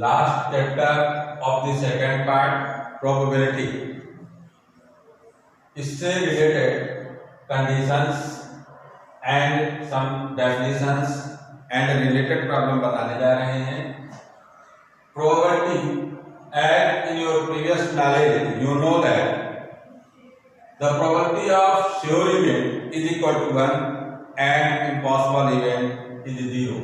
last chapter of the second part probability. इससे related conditions and some definitions and related problem बताने जा रहे हैं. Probability, as in your previous knowledge, you know that the probability of sure event is equal to 1 and impossible event is 0.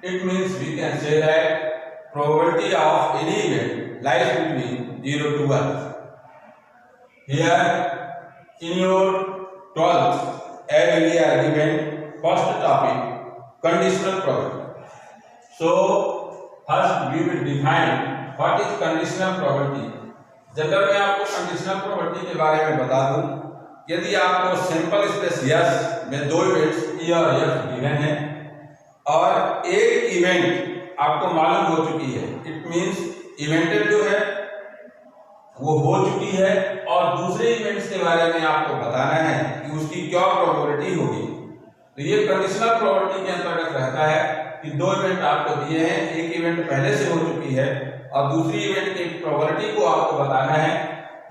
It means we can say that probability of any event lies between 0 to 1. Here in your 12th, as we are given first topic, conditional probability. So first we will define what is conditional probability. General में आपको conditional probability के बारे में बता दूं. यदि आपको simple space yes में दो इवेंट्स ई और एफ गिवन है और एक इवेंट आपको मालूम हो चुकी है, इट मींस इवेंटेड जो है वो हो चुकी है और दूसरे इवेंट्स के बारे में आपको बताना है कि उसकी क्या प्रोबेबिलिटी होगी. तो ये कंडीशनल प्रोबेबिलिटी के अंतर्गत रहता है कि दो इवेंट आपको दिए हैं, एक इवेंट पहले से हो चुकी है और दूसरी इवेंट की प्रोबेबिलिटी को आपको बताना है.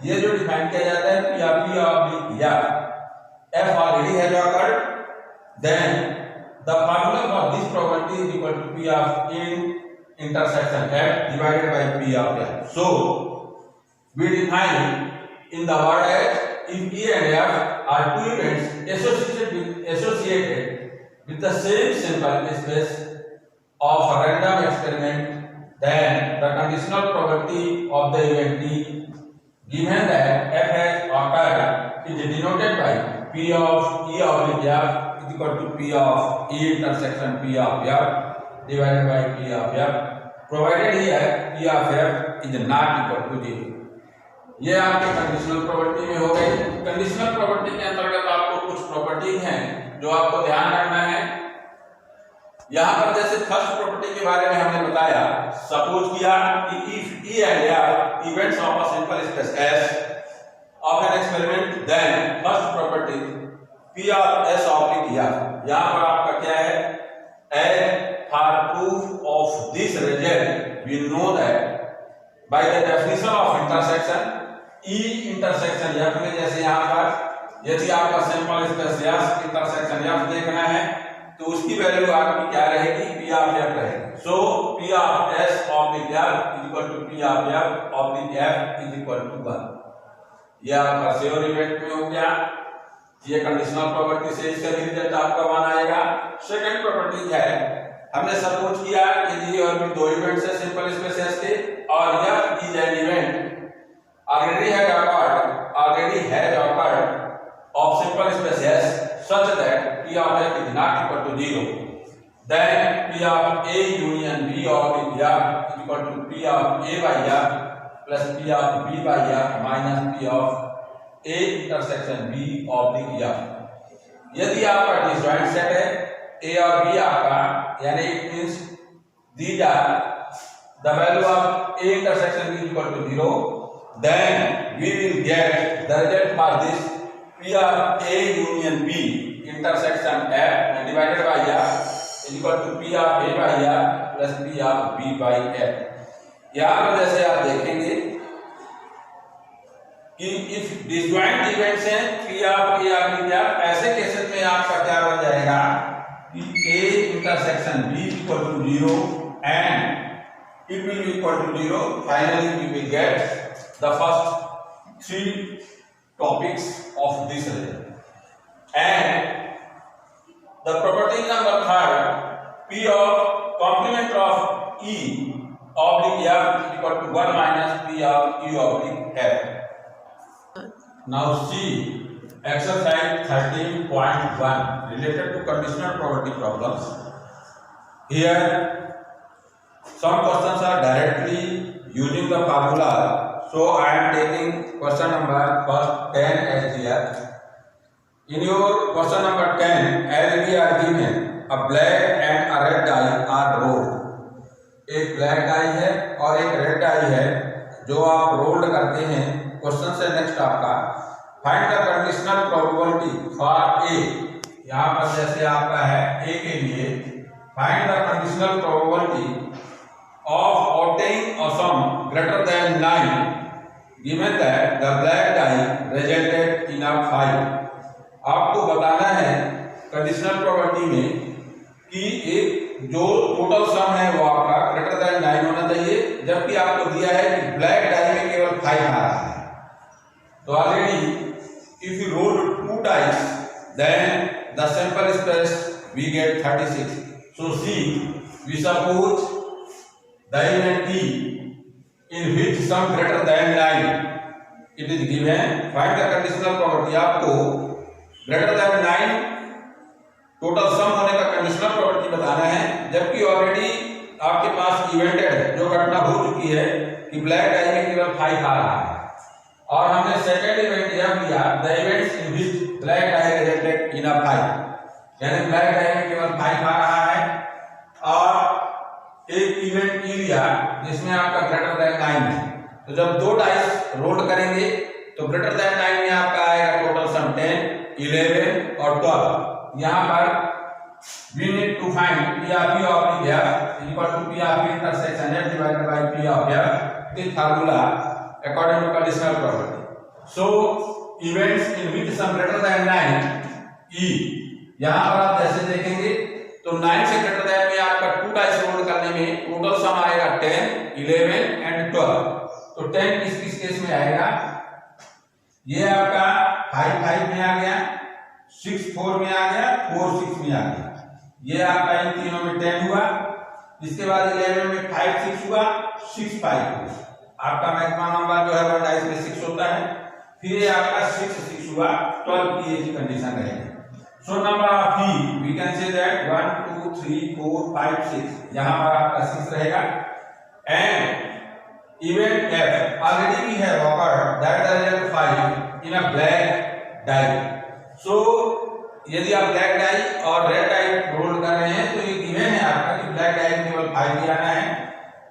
ये जो डिफाइन किया जाता है कि पी ऑफ या F already has occurred, then the formula for this probability is equal to P of intersection F divided by P of F. So we define in the word as if E and F are two events associated with the same simple space of a random experiment, then the conditional probability of the event P given that f has occurred is denoted by P of E of f is equal to P of E intersection P of f divided by P of f, provided here P of f is not equal to 0. ये आपके conditional probability में हो गई. Conditional probability के अंतर्गत आपको कुछ property हैं जो आपको ध्यान रखना है. यहाँ पर जैसे फर्स्ट प्रॉपर्टी के बारे में हमने बताया, सपोज किया कि if E and F events of a sample space S of an experiment, then first property P of S of F. यहाँ पर आपका क्या है, as for proof of this result we know that by the definition of intersection E intersection F में, जैसे यहाँ पर यदि आपका simple space S intersection F देखना है तो उसकी वैल्यू आपकी क्या रहेगी, P ऑफ F रहेगी. So P of S of F is equal to P of F of F is equal to 1. ये आपका श्योर इवेंट में हो गया. ये कंडीशनल प्रॉपर्टी से इसका रिजल्ट आपका 1 आएगा. सेकंड प्रॉपर्टी है, हमने सपोज किया कि और भी दो इवेंट्स है सिंपल स्पेस S के और F is an event already has occurred of simple space S such that P of F is not equal to 0. Then P of A union B of F is equal to P of A by F plus P of B by F minus P of A intersection B of F. यदि आपका disjoint set है A और B आपका, यानी it means these are the value of A intersection is equal to 0, then we will get the result for this P of A union B intersection F divided by F is equal to P of A by F plus P of B by F. यहाँ पर जैसे आप देखेंगे कि if disjoint events हैं P of A और F, ऐसे cases में आपका क्या बन जाएगा कि A intersection B equal to 0 and it will be equal to 0. Finally we will get the first three topics of this result. And the property number third, P of complement of E of F is equal to 1 minus P of E of F. Now see exercise 13.1 related to conditional probability problems. Here some questions are directly using the formula, so I am taking question number first 10 as here. In your question number 10, as we are given a black and a red die are rolled. एक black dye है और एक red dye है जो आप rolled करते हैं. Question से नेक्स्ट आपका find the conditional probability for a. यहाँ पर जैसे आपका है ए के लिए find the conditional probability of obtaining a sum greater than 9 given that the black die resulted in a 5। आपको बताना है कंडीशनल प्रॉपर्टी में कि एक जो टोटल सम है वो आपका ग्रेटर देन 9 होना चाहिए, जबकि आपको दिया है कि ब्लैक डाई में केवल 5 आ रहा है। तो already if you roll 2 dice then the sample space we get 36। so see, we suppose the event T in which sum greater than 9 it is given, find the conditional property। आपको greater than 9 total sum होने का conditional property बताना है, जबकि already आपके पास invented है, जो घटना हो चुकी है कि ब्लैक डाई में केवल 5 आ रहा है, और हमने सेकंड इवेंट यह लिया the events in which black die resulted in a 5, यानी ब्लैक डाई में केवल 5 आ रहा है, और एक इवेंट ई लिया जिसमें आपका ग्रेटर देन 9 है। तो जब दो डाइस रोल करेंगे तो ग्रेटर देन 9 में आपका आएगा टोटल सम 10, 11 और 12। यहाँ पर we need to find P of P of F equal to P of P intersection F divided by P of F, this formula according to conditional property। so events in which sum greater than 9 E, यहाँ पर आप जैसे देखेंगे तो 9 से greater than में आपका 2 dice role करने में टोटल सम आएगा 10, 11 एंड 12। तो 10 किस केस में आएगा, ये आपका 5 5 में आ गया, 6 4 में आ गया, 4 6 में आ गया, ये आपका इन तीनों में 10 हुआ। इसके बाद 11 में 5 6 हुआ, 6 5 हुआ, आपका मैक्सिमम नंबर जो है 1 डाइस में 6 होता है। फिर ये आपका 6 6 हुआ, 12 की एक कंडीशन रहेगी। So number of P we can say that 1 2 3 4 5 6, यहां पर आपका 6 रहेगा। And event F already we have occurred that the result 5 in a black die. So यदि आप ब्लैक डाई और रेड डाई रोल कर रहे हैं तो ये गिवन है आपका कि ब्लैक डाई में केवल 5 ही आना है।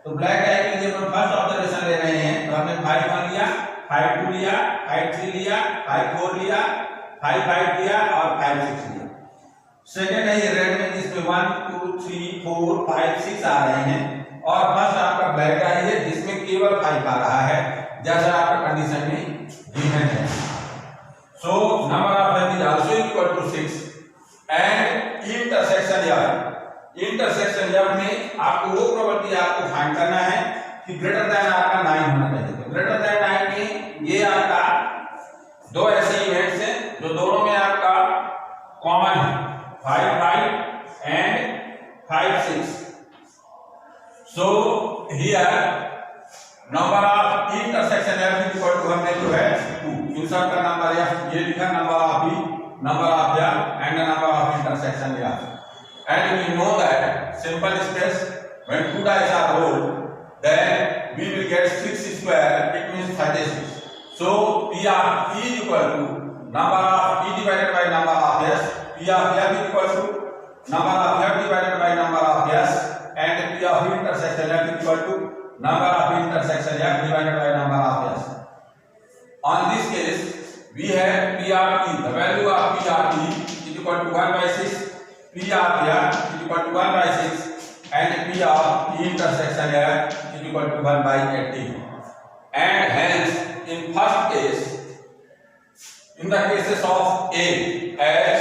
तो ब्लैक डाई के लिए अपन फर्स्ट ऑब्जर्वेशन ले रहे हैं, तो हमने 5 1 लिया, 5 2 लिया, 5 3 लिया, 5 4 लिया, 5 5 लिया और 5 6 लिया। सेकंड है ये रेड में जिसमें 1 2 3 4 5 6 आ रहे हैं, और फर्स्ट आपका ब्लैक डाई है जिसमें केवल 5 आ रहा है, जैसा आपका कंडीशन में गिवन है। So number of F is also equal to 6 and intersection F, intersection F में आपको वो प्रॉपर्टी आपको फाइंड करना है कि ग्रेटर देन आपका 9 होना चाहिए। तो ग्रेटर देन 9 में ये आपका दो ऐसे इवेंट्स हैं जो दोनों में आपका कॉमन है, 5 5 and 5 6। So here number of intersection F is equal to हमने जो है 2, इंसर्ट का नंबर F ये लिखा, number of B, number of F and number of intersection F। And we know that sample space when 2 dice are rolled then we will get 6 square, it means 36। So P of P is equal to number of P divided by number of S, P of F is equal to number of F divided by number of S, and P of intersection F is equal to number of intersection F divided by number of S। On this case, we have P of P, the value of P of P is equal to 1 by 6, P of F is equal to 1 by 6, and P of P intersection F is equal to 1 by 18. And hence, in first case, in the cases of A, as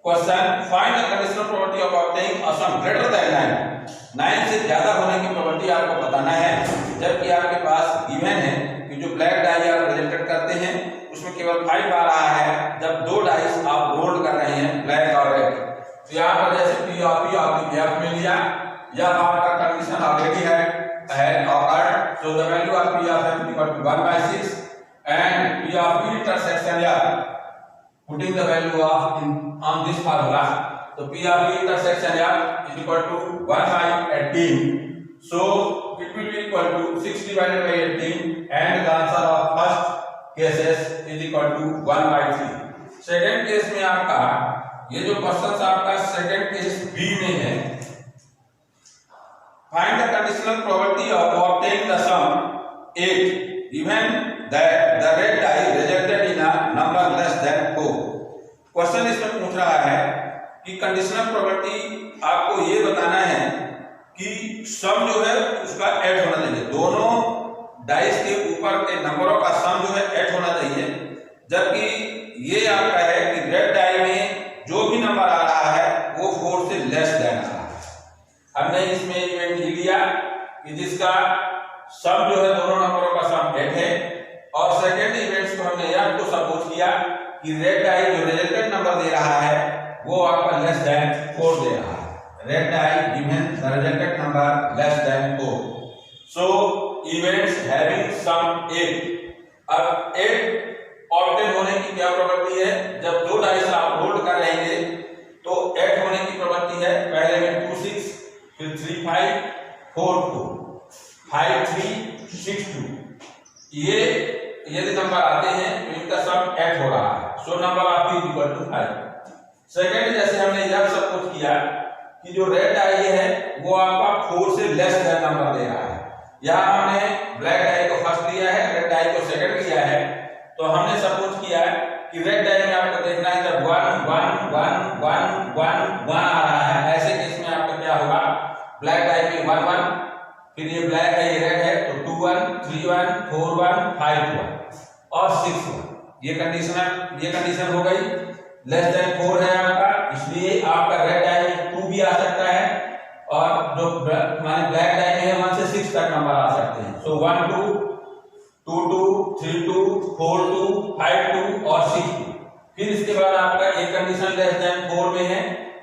question, find the conditional property of obtaining a sum greater than 9। 9 से ज्यादा होने की property आपको बताना है, जबकि आपके पास given है कि जो ब्लैक डाई आप प्रेजेंटेड करते हैं उसमें केवल 5 आ रहा है, जब दो डाइस आप रोल कर रहे हैं ब्लैक और रेड। तो यहाँ पर जैसे P of P आपने F में लिया, यह आपका कंडीशन ऑलरेडी है awkward. So the value of P of F is equal to 1 by 6 and P of P intersection F, putting the value of on this formula, so P of P intersection F is equal to 1 by 18. So it will be equal to 6 divided by 18, and the answer of first cases is equal to 1 by 3. Second case में आपका ये जो question आपका second case B में है, find the conditional probability of obtaining the sum 8 given that the red die resulted in a number less than 4। Question इसमें पूछ रहा है कि कंडीशनल प्रोबेबिलिटी आपको ये बताना है कि सम जो है उसका 8 होना चाहिए। दोनों डाइस के ऊपर के नंबरों का सम जो है 8 होना चाहिए। जबकि ये आपका है कि रेड डाई में जो भी नंबर आ रहा है वो 4 से लेस देन आ रहा है। हमने इसमें इवेंट लिया कि जिसका सम जो है दोनों नंबरों का सम 8 है, और सेकेंड इवेंट्स को हमने यह तो सपोज किया कि रेड डाई जो रिजल्टेंट नंबर दे रहा है वो आपका लेस देन 4 दे रहा है। Red die given the resultant number less than 4, so events having sum 8। अब 8 ऑब्टेन होने की क्या प्रॉपर्टी है? जब दो डाइस आप रोल कर लेंगे तो 8 होने की प्रॉपर्टी है। पहले में 2 6, फिर 3 5, 4 2, 5 3, 6 2। ये यदि नंबर आते हैं तो इनका सम 8 हो रहा है, so number of p equal to 5। Second, जैसे हमने यह सब कुछ किया कि जो रेड डाई है वो आपका 4 से लेस देन नंबर दे रहा है। यहाँ हमने ब्लैक डाई को फर्स्ट लिया है, रेड डाई को सेकंड लिया है। तो हमने सपोज किया कि रेड डाई में आपको देखना है जब 1 1 1 1 1 1 आ रहा है, ऐसे केस में आपका क्या होगा? ब्लैक डाई में 1 1, फिर ये ब्लैक है, ये रेड है, तो 2 1 3 1 4 1 5 1 और 6 1। ये कंडीशन हो गई। लेस देन 4 है आपका, इसलिए आपका रेड डाई में 2 भी आ सकता है, और जो माने ब्लैक डाई में है 1 से 6 तक नंबर आ सकते हैं। सो 1 2 2 2 3 2 4 2 5 2 और 6 2। फिर इसके बाद आपका एक कंडीशन लेस देन 4 में है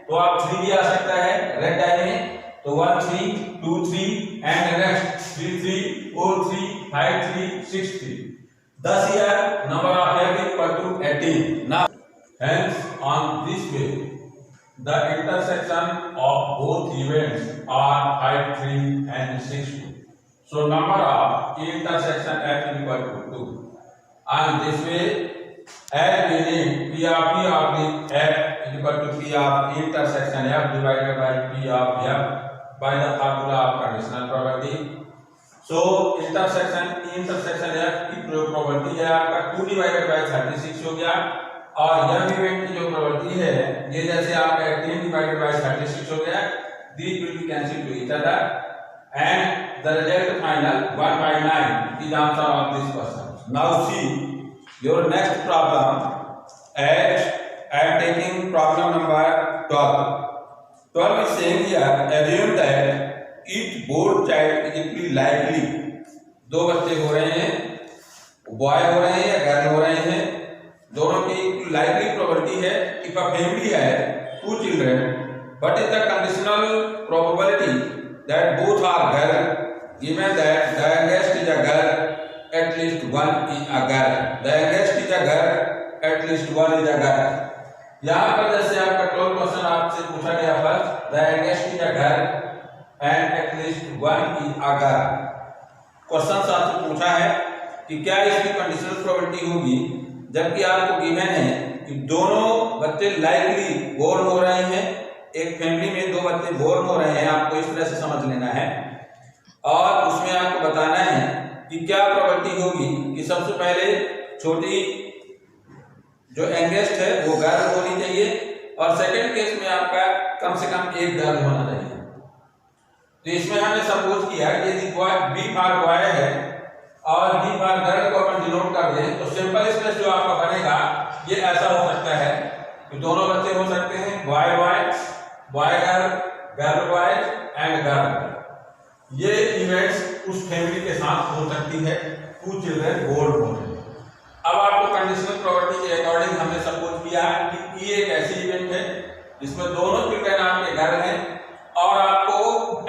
तो आप 3 भी आ सकता है रेड डाई में, तो 1 3 2 3 and next 3 3 4 3 5 3 6 3। Thus here number of f equal to 18. Now hence on this way the intersection of both events are 5 3 and 6 2. So number of intersection f equal to 2. And this way, as we need p of f equal to p of intersection f divided by p of f by the formula of conditional probability. So intersection f की probability है आपका 2 divided by 36 हो गया, और यह event की जो probability है ये जैसे आपका 18 डिवाइडेड बाय 36 हो गया। These will be cancelled to each other and the result final 1 by 9 is the answer of this question. Now see your next problem, as I am taking problem number 12. 12 is saying here, assume that each both child is equally likely. दो बच्चे हो रहे हैं, boy हो रहे हैं या girl हो रहे हैं, दोनों की लाइकली प्रोबेबिलिटी है। इफ अ फैमिली है 2 children, what is the conditional probability that both are girl, given that the youngest is a girl, at least one is a girl, the youngest is a girl, at least one is a girl. यहाँ पर जैसे आपका 12 question आपसे पूछा गया first, the youngest is a girl and at least one is a girl। Question आपसे पूछा है कि क्या इसकी कंडीशनल प्रोबेबिलिटी होगी, जबकि आपको गिवन है कि दोनों बच्चे लाइकली बोर्न हो रहे हैं। एक फैमिली में 2 बच्चे बोर्न हो रहे हैं, आपको इस तरह से समझ लेना है, और उसमें आपको बताना है कि क्या प्रोबेबिलिटी होगी कि सबसे पहले छोटी जो यंगेस्ट है वो गर्ल होनी चाहिए, और सेकंड केस में आपका कम से कम एक गर्ल होना चाहिए। तो इसमें हमने सपोज किया कि यदि बी फॉर बॉय है और बी फॉर गर्ल को अपन डिनोट कर दें तो सिंपल स्पेस जो आपका बनेगा ये ऐसा हो सकता है कि दोनों बच्चे हो सकते हैं boy boy, boy girl, girl boy and girl. ये इवेंट्स उस फैमिली के साथ हो सकती है 2 चिल्ड्रन बोर्न होने। अब आपको कंडीशनल प्रॉपर्टी के अकॉर्डिंग हमने सपोज किया कि ये एक ऐसी इवेंट है जिसमें दोनों चिल्ड्रन आपके गर्ल हैं, और आपको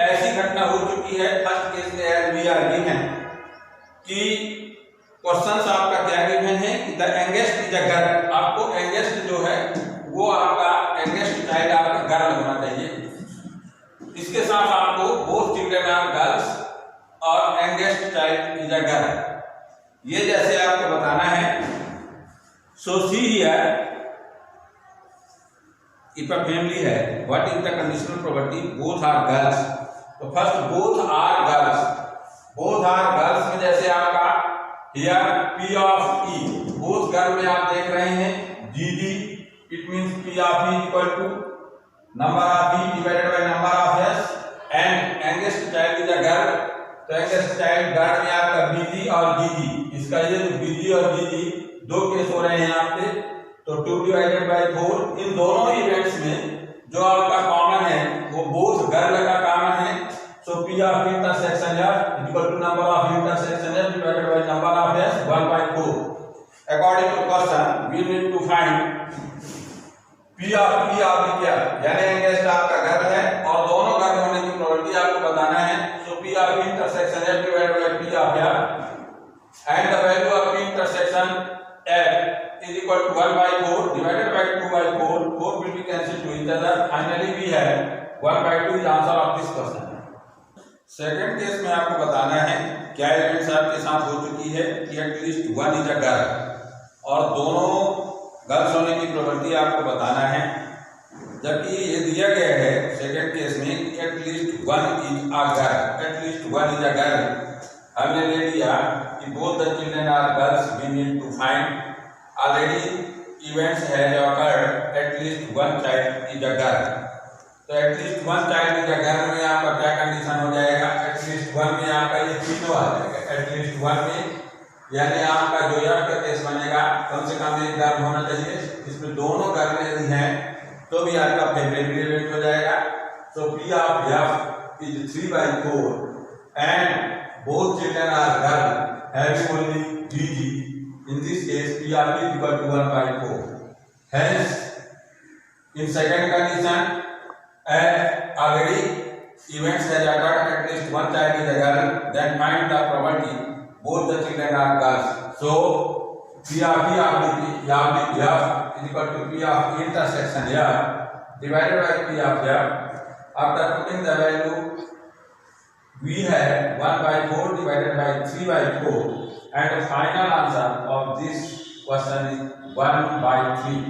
ऐसी घटना हो चुकी है फर्स्ट केस में एज वी आर गिवन कि क्वेश्चंस आपका क्या गिवन है कि the youngest is a girl. आपको यंगेस्ट जो है वो आपका यंगेस्ट चाइल्ड आपका गर्ल होना चाहिए। इसके साथ आपको बोथ चिल्ड्रन आर गर्ल्स और youngest child is a girl, ये जैसे आपको बताना है। So see here, if a family है what is the conditional probability both are girls. तो first both are girls, both are girls में जैसे आपका here p of e, both girl में आप देख रहे हैं gd, it means p of e equal to number of e divided by number of s, and youngest child is तो child घर में आपका बीजी और जीजी, इसका ये बीजी और जीजी दो केस हो रहे हैं यहाँ पे। तो 2 डिवाइडेड बाय 4, इन दोनों इवेंट्स में जो आपका कॉमन है वो बोथ गर्ल का कॉमन है। So P of intersection F equal to number of intersection F divided by number of S 1/4। According to question we need to find P of क्या, यानी एंगेस्ट आपका गर्ल है और दोनों गर्ल होने की प्रोबेबिलिटी आपको बताना है। So P of intersection F divided bye P of F and the value of intersection F is equal to 1/4 divided by 2/4. 4 will be cancelled to each other. Finally we have 1/2 is answer of this question. Second case में आपको बताना है क्या events आपके साथ हो चुकी है कि एटलीस्ट 1 इज अ गर्ल और दोनों गर्ल्स होने की प्रोबेबिलिटी आपको बताना है। जबकि ये दिया गया है सेकंड केस में at least 1 is a girl, at least 1 is a girl, हमने ले लिया कि both the children are girls, we need to find already events has occurred at least one child is a girl। तो at least one child is a girl में आपका क्या condition हो जाएगा, at least one में आपका ये तीनों आ जाएगा, at least one में, यानी आपका जो यहाँ का केस बनेगा कम से कम एक गर्ल होना चाहिए, इसमें दोनों गर्ल यदि हैं तो भी आपका फेवरेबल इवेंट हो जाएगा। So P of F is 3/4 and both children are girl having only GG। In this case, P of P equal to 1/4. Hence, in second condition, already events has occurred at least one child is a girl. Then find the probability both the children are girls. So P of P is equal to P of intersection F divided by P of F. After putting the value, we have 1/4 divided by 3/4. And the final answer of this question is 1/3.